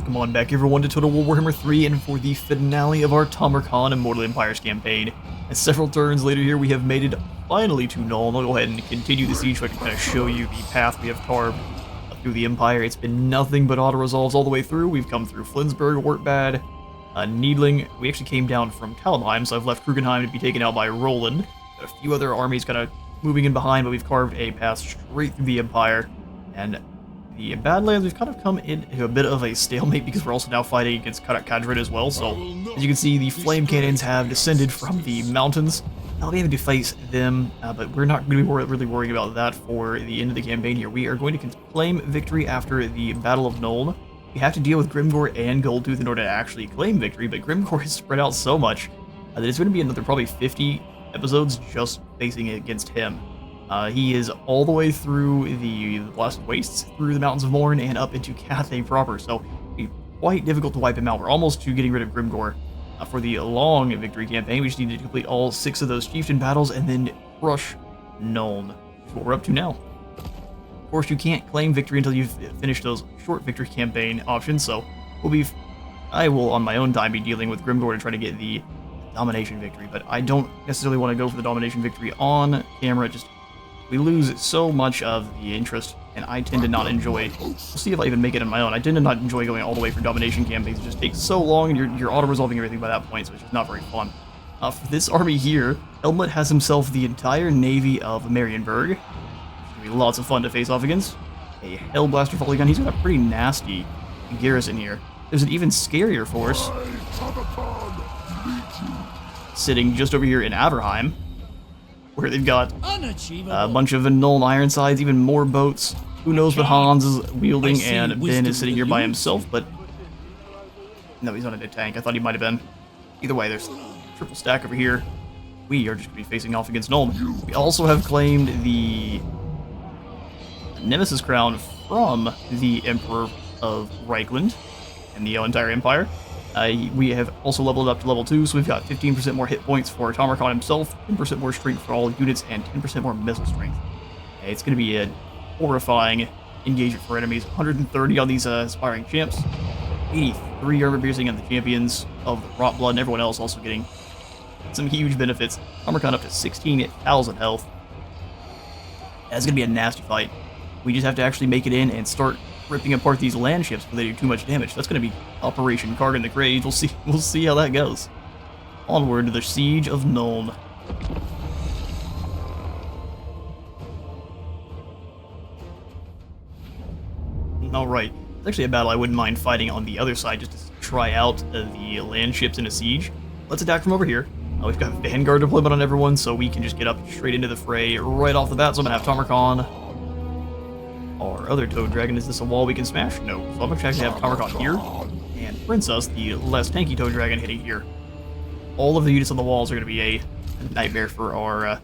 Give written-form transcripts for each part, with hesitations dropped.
Welcome on back everyone to Total War Warhammer 3 and for the finale of our Tamurkhan Immortal Empires campaign. And several turns later here we have made it finally to Nuln. I'll go ahead and continue the siege so I can kind of show you the path we have carved through the Empire. It's been nothing but auto-resolves all the way through. We've come through Flensburg, Wartbad, Needling. We actually came down from Talheim, so I've left Krugenheim to be taken out by Roland. Got a few other armies kind of moving in behind, but we've carved a path straight through the Empire. And the Badlands, we've kind of come into a bit of a stalemate because we're also now fighting against Kadrid as well. So, as you can see, the flame cannons have descended from the mountains. I'll be able to face them, but we're not going to be really worrying about that for the end of the campaign here. We are going to claim victory after the Battle of Nuln. We have to deal with Grimgor and Goldtooth in order to actually claim victory, but Grimgor is spread out so much that it's going to be another probably 50 episodes just facing against him. He is all the way through the Blasted Wastes, through the Mountains of Morn, and up into Cathay proper, so it's quite difficult to wipe him out. We're almost to getting rid of Grimgor. For the long victory campaign, we just need to complete all 6 of those chieftain battles and then crush Nuln. That's what we're up to now. Of course, you can't claim victory until you've finished those short victory campaign options, so I will on my own time be dealing with Grimgor to try to get the domination victory, but I don't necessarily want to go for the domination victory on camera. We lose so much of the interest, and I tend to not enjoy. We'll see if I even make it on my own. I tend to not enjoy going all the way for domination campaigns. It just takes so long, and you're auto-resolving everything by that point, so it's just not very fun. For this army here, Helmut has himself the entire navy of Marienburg. It's going to be lots of fun to face off against. A Hellblaster volley gun. He's got a pretty nasty garrison here. There's an even scarier force sitting just over here in Averheim, where they've got a bunch of Nuln Ironsides, even more boats. Who knows what Hans is wielding, and Ben is sitting here by himself, but no, he's not in a tank. I thought he might have been. Either way, there's a triple stack over here. We are just going to be facing off against Nuln. We also have claimed the Nemesis Crown from the Emperor of Reichland and the entire Empire. We have also leveled up to level 2, so we've got 15% more hit points for Tamurkhan himself, 10% more strength for all units, and 10% more missile strength. It's going to be a horrifying engagement for enemies. 130 on these aspiring champs, 83 armor piercing on the champions of the Rot Blood, and everyone else also getting some huge benefits. Tamurkhan up to 16,000 health. That's going to be a nasty fight. We just have to actually make it in and start ripping apart these land ships before they do too much damage. That's going to be Operation Kargan the Cage. We'll see how that goes. Onward to the Siege of Nuln. Alright, it's actually a battle I wouldn't mind fighting on the other side just to try out the land ships in a siege. Let's attack from over here. We've got Vanguard deployment on everyone, so we can just get up straight into the fray right off the bat. So I'm going to have Tamurkhan. Our other ToD Dragon, is this a wall we can smash? No. So I'm going to actually have Tamurkhan here, and Princess, the less tanky ToD Dragon, hitting here. All of the units on the walls are going to be a nightmare for our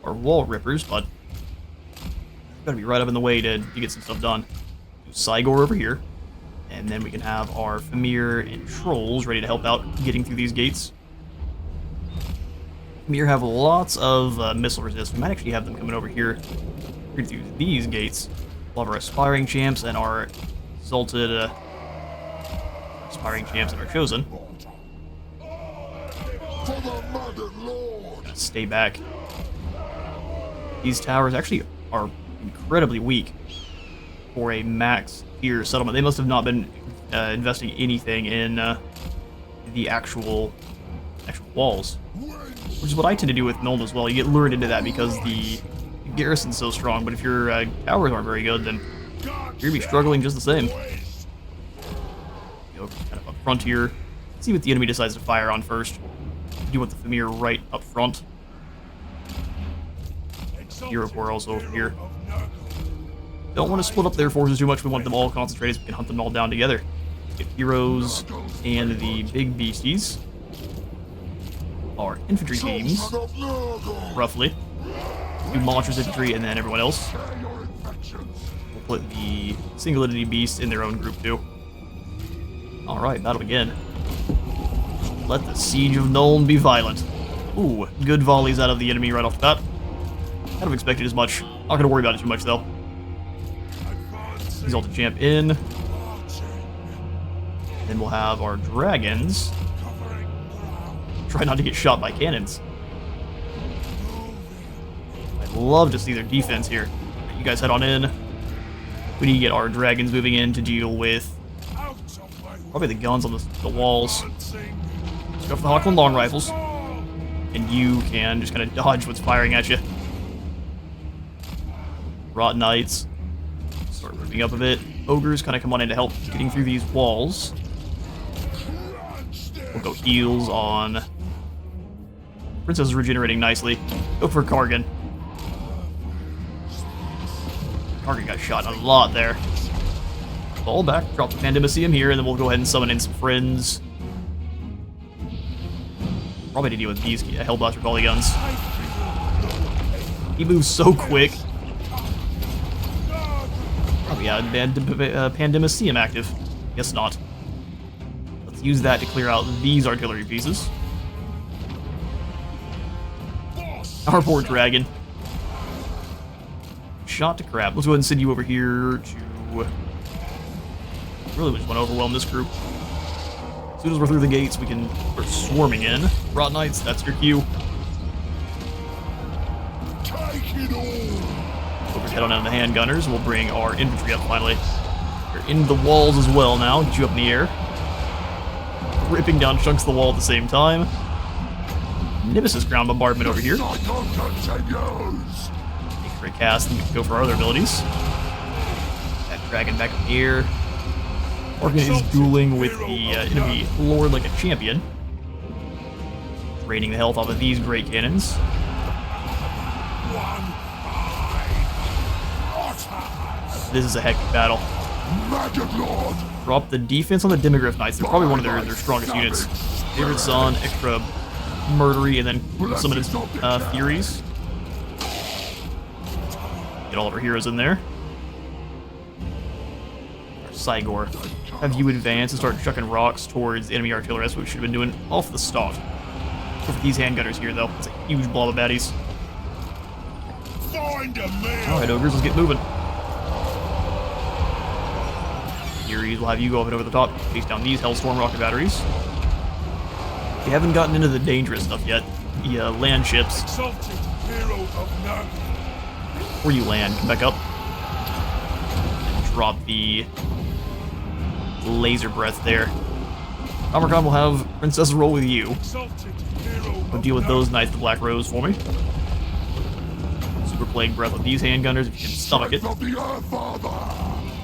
wall rippers, but got to be right up in the way to get some stuff done. Cygor over here, and then we can have our Famir and Trolls ready to help out getting through these gates. Famir have lots of missile resist. We might actually have them coming over here through these gates. We'll have our aspiring champs and our exalted aspiring champs that are chosen. Gonna stay back. These towers actually are incredibly weak for a max tier settlement. They must have not been investing anything in the actual walls, which is what I tend to do with Nuln as well. You get lured into that because the garrison's so strong, but if your towers aren't very good, then you're gonna be struggling just the same. Go kind of up front here. See what the enemy decides to fire on first. You want the Famir right up front. Iroquois also over here. Don't want to split up their forces too much. We want them all concentrated so we can hunt them all down together. Get heroes and the big beasties. Our infantry teams, roughly. Do monstrous infantry and then everyone else. We'll put the single entity beasts in their own group too. Alright, battle again. Let the siege of Nuln be violent. Ooh, good volleys out of the enemy right off the bat. Kind of expected as much. Not gonna worry about it too much though. Exalted champ in. Then we'll have our dragons. Try not to get shot by cannons. I'd love to see their defense here. You guys head on in. We need to get our dragons moving in to deal with probably the guns on the walls. Let's go for the Hawkland long rifles. And you can just kind of dodge what's firing at you. Rot Knights. Start moving up a bit. Ogres kind of come on in to help getting through these walls. We'll go heals on... Princess is regenerating nicely. Go for Kargan. Kargan got shot a lot there. Fall back, drop the Pandemicium here, and then we'll go ahead and summon in some friends. Probably to deal with these Hellblaster volley guns. He moves so quick. Probably yeah, Pandemicium active. Guess not. Let's use that to clear out these artillery pieces. Our poor dragon. Shot to crap. Let's go ahead and send you over here to... Really, we just want to overwhelm this group. As soon as we're through the gates, we can start swarming in. Rot Knights, that's your cue. Over head on down to the handgunners. We'll bring our infantry up finally. They're in the walls as well now. Get you up in the air. Ripping down chunks of the wall at the same time. Nemesis ground bombardment over here. Make for a cast and go for our other abilities. That dragon back up here. Morgan is dueling with the enemy lord like a champion. Draining the health off of these great cannons. This is a hectic battle. Drop the defense on the Demigryph Knights. They're probably one of their strongest units. Favorite Son, extra murdery, and then some of his Furies. Get all of our heroes in there. Our Cygor. Have you advance and start chucking rocks towards enemy artillery. That's what we should have been doing off the start. Go for these handgunners here, though. It's a huge blob of baddies. Alright, Ogres, let's get moving. Furies will have you go up and over the top, chase down these Hellstorm rocket batteries. We haven't gotten into the dangerous stuff yet. The land ships. Before you land, come back up. And drop the laser breath there. Tamurkhan will have Princess roll with you. Go deal with those Knights of the Black Rose for me. Super Plague Breath with these handgunners if you can stomach it.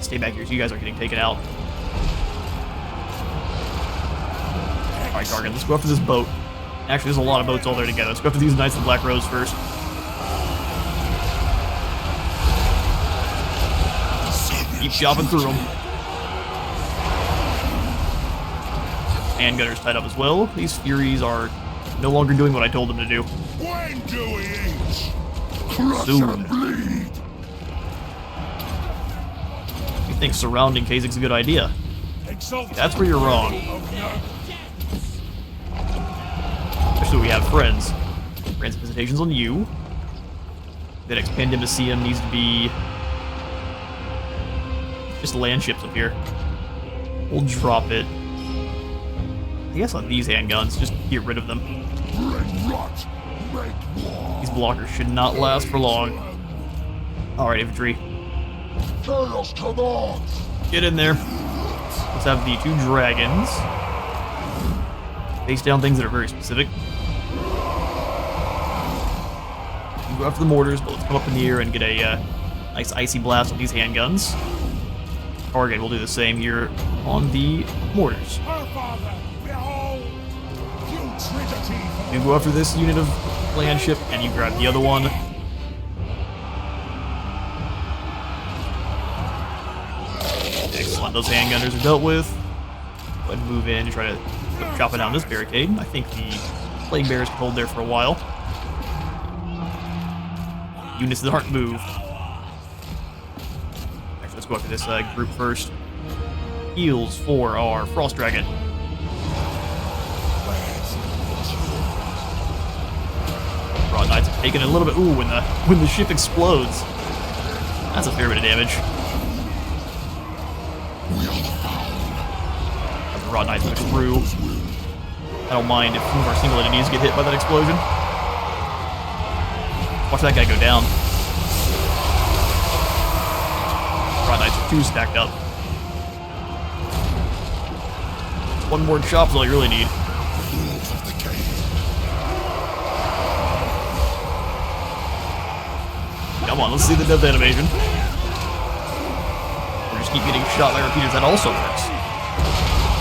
Stay back here so you guys are getting taken out. Alright, Kargan, let's go after this boat. Actually, there's a lot of boats all there together. Let's go after these Knights of the Black Rose first. Keep chopping through them. Handgunners tied up as well. These Furies are no longer doing what I told them to do. When do we eat? Soon. You think surrounding Kazak's a good idea? That's where you're wrong. Especially we have friends. Friends' visitations on you. The next Pandemicium needs to be just land ships up here. We'll drop it. I guess on these handguns, just get rid of them. These blockers should not last for long. Alright, infantry. Get in there. Let's have the two dragons face down things that are very specific. You can go after the mortars, but let's come up in the air and get a nice icy blast with these handguns. Kargan will do the same here on the mortars. You go after this unit of land ship, and you grab the other one. Excellent. Those handgunners are dealt with. Go ahead and move in and try to chop it down this barricade. I think the Plague Bears can hold there for a while. Units that aren't moved. Actually, let's go after this group first. Heals for our Frost Dragon. Rot Knights have taken a little bit. Ooh, when the ship explodes, that's a fair bit of damage. Rod Knights push through. I don't mind if some of our single enemies get hit by that explosion. Watch that guy go down. Rod Knights are 2 stacked up. One more chop is all you really need. Come on, let's see the death animation. Or just keep getting shot by repeaters. That also works.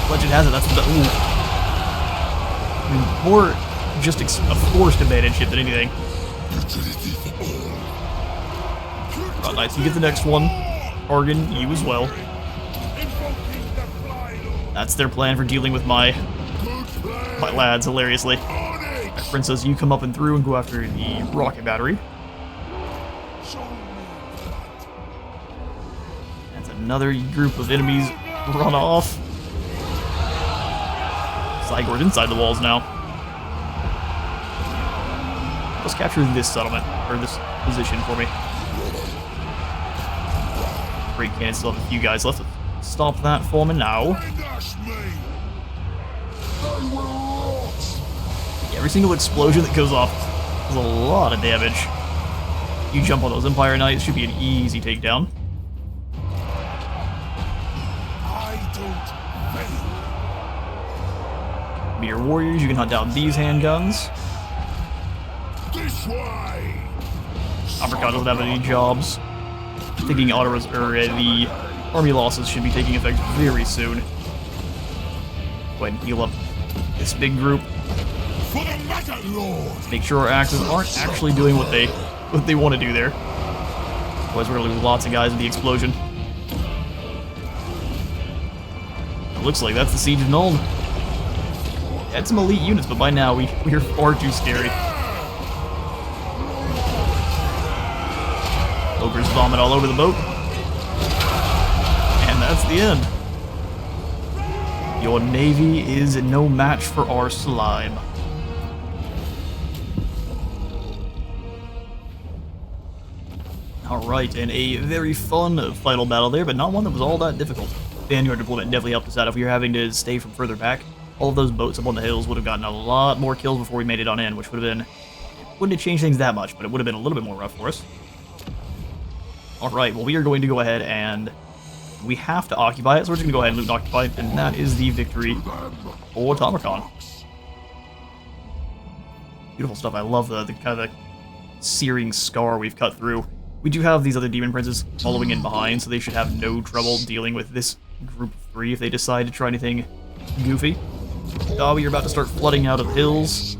Legend has it, that's the... Ooh. I mean, more just a forced advantage hit than anything. Rod Knights, you get the next one. Argon, you as well. That's their plan for dealing with my lads, hilariously. My princess, you come up and through and go after the rocket battery. That's another group of enemies run off. Cygor's inside the walls now. Let's capture this settlement, or this position for me. Great cannon, still have a few guys left. Stop that for me now. Every single explosion that goes off does a lot of damage. You jump on those Empire Knights, should be an easy takedown. Meteor Warriors, you can hunt down these handguns. Tamurkhan doesn't have any jobs. Thinking the army losses should be taking effect very soon. Go ahead and heal up this big group. Make sure our axes aren't actually doing what they want to do there. Otherwise we're gonna lose lots of guys in the explosion. It looks like that's the Siege of Nuln. Had some elite units, but by now we are far too scary. Ogres vomit all over the boat. And that's the end. Your navy is no match for our slime. Alright, and a very fun final battle there, but not one that was all that difficult. Vanguard deployment definitely helped us out. If we were having to stay from further back, all of those boats up on the hills would have gotten a lot more kills before we made it on in, which would have been... wouldn't have changed things that much, but it would have been a little bit more rough for us. Alright, well we are going to go ahead and... we have to occupy it, so we're just going to go ahead and loot and occupy it, and that is the victory for Tamurkhan. Beautiful stuff. I love the kind of the searing scar we've cut through. We do have these other demon princes following in behind, so they should have no trouble dealing with this group of 3 if they decide to try anything goofy. Dobby, you're about to start flooding out of the hills.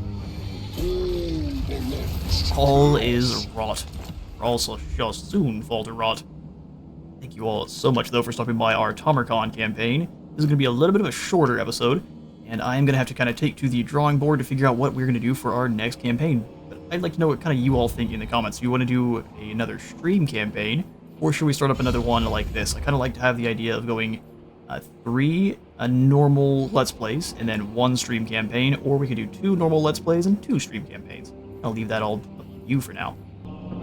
All is rot. Also shall soon fall to rot. Thank you all so much, though, for stopping by our Tamurkhan campaign. This is going to be a little bit of a shorter episode, and I am going to have to kind of take to the drawing board to figure out what we're going to do for our next campaign. But I'd like to know what kind of you all think in the comments. Do you want to do another stream campaign, or should we start up another one like this? I kind of like to have the idea of going 3 normal Let's Plays, and then 1 stream campaign, or we could do 2 normal Let's Plays and 2 stream campaigns. I'll leave that all up to you for now.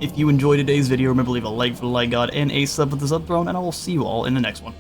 If you enjoyed today's video, remember to leave a like for the like god and a sub for the sub throne, and I will see you all in the next one.